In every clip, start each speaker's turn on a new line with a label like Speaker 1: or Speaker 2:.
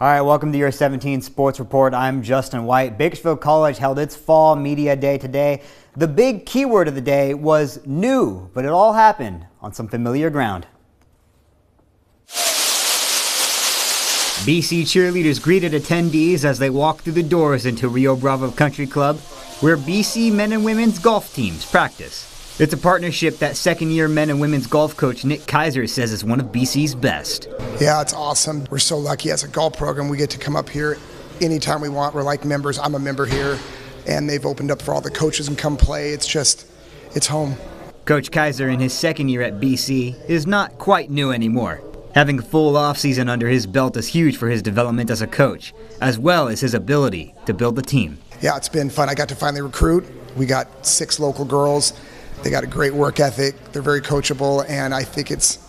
Speaker 1: All right, welcome to your 17 Sports Report. I'm Justin White. Bakersfield College held its fall media day today. The big keyword of the day was new, but it all happened on some familiar ground. BC cheerleaders greeted attendees as they walked through the doors into Rio Bravo Country Club, where BC men and women's golf teams practice. It's a partnership that second-year men and women's golf coach Nick Kaiser says is one of BC's best.
Speaker 2: Yeah, it's awesome. We're so lucky as a golf program. We get to come up here anytime we want. We're like members. I'm a member here, and they've opened up for all the coaches and come play. It's home.
Speaker 1: Coach Kaiser, in his second year at BC, is not quite new anymore. Having a full off-season under his belt is huge for his development as a coach, as well as his ability to build the team.
Speaker 2: Yeah, it's been fun. I got to finally recruit. We got 6 local girls. They got a great work ethic. They're very coachable, and I think it's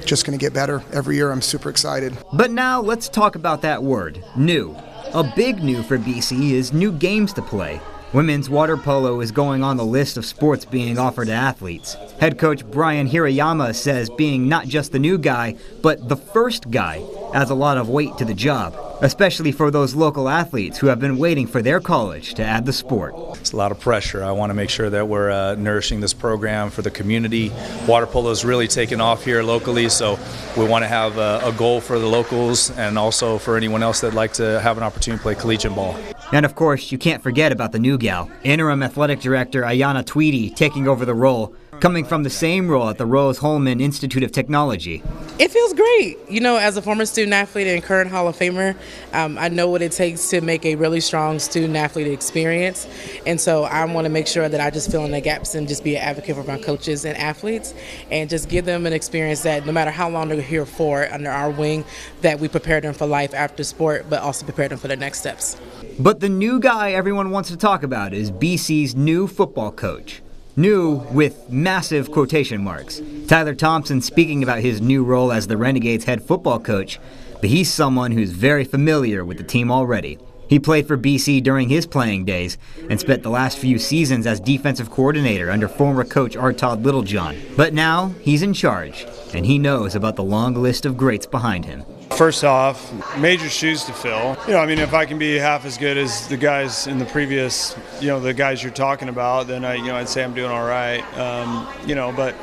Speaker 2: just going to get better every year. I'm super excited.
Speaker 1: But now let's talk about that word, new. A big new for BC is new games to play. Women's water polo is going on the list of sports being offered to athletes. Head coach Brian Hirayama says being not just the new guy, but the first guy adds a lot of weight to the job, especially for those local athletes who have been waiting for their college to add the sport.
Speaker 3: It's a lot of pressure. I want to make sure that we're nourishing this program for the community. Water polo is really taking off here locally, so we want to have a goal for the locals and also for anyone else that'd like to have an opportunity to play collegiate ball.
Speaker 1: And of course, you can't forget about the new gal, interim athletic director Ayanna Tweedy taking over the role, coming from the same role at the Rose-Hulman Institute of Technology.
Speaker 4: It feels great. You know, as a former student athlete and current Hall of Famer, I know what it takes to make a really strong student athlete experience. And so I want to make sure that I just fill in the gaps and just be an advocate for my coaches and athletes and just give them an experience that no matter how long they're here for under our wing, that we prepare them for life after sport, but also prepare them for the next steps.
Speaker 1: But the new guy everyone wants to talk about is BC's new football coach. New with massive quotation marks. Tyler Thompson speaking about his new role as the Renegades head football coach, but he's someone who's very familiar with the team already. He played for BC during his playing days and spent the last few seasons as defensive coordinator under former coach Todd Littlejohn. But now he's in charge, and he knows about the long list of greats behind him.
Speaker 5: First off, major shoes to fill. If I can be half as good as the guys in the previous, the guys you're talking about, then I'd say I'm doing all right. But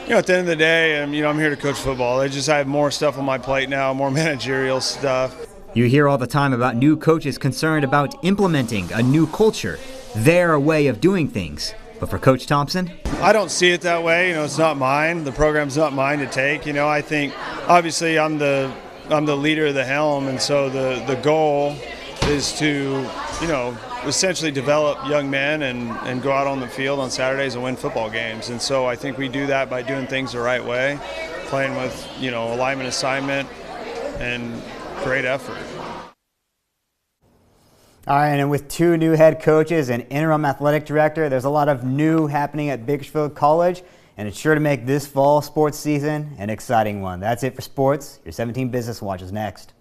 Speaker 5: at the end of the day, I'm here to coach football. I have more stuff on my plate now, more managerial stuff.
Speaker 1: You hear all the time about new coaches concerned about implementing a new culture, their way of doing things. But for Coach Thompson?
Speaker 5: I don't see it that way. It's not mine. The program's not mine to take. I think obviously I'm the leader of the helm, and so the goal is to, essentially develop young men and go out on the field on Saturdays and win football games. And so I think we do that by doing things the right way, playing with, alignment assignment and great effort.
Speaker 1: All right, and with 2 new head coaches and interim athletic director, there's a lot of new happening at Bakersfield College, and it's sure to make this fall sports season an exciting one. That's it for sports. Your 17 Business Watch is next.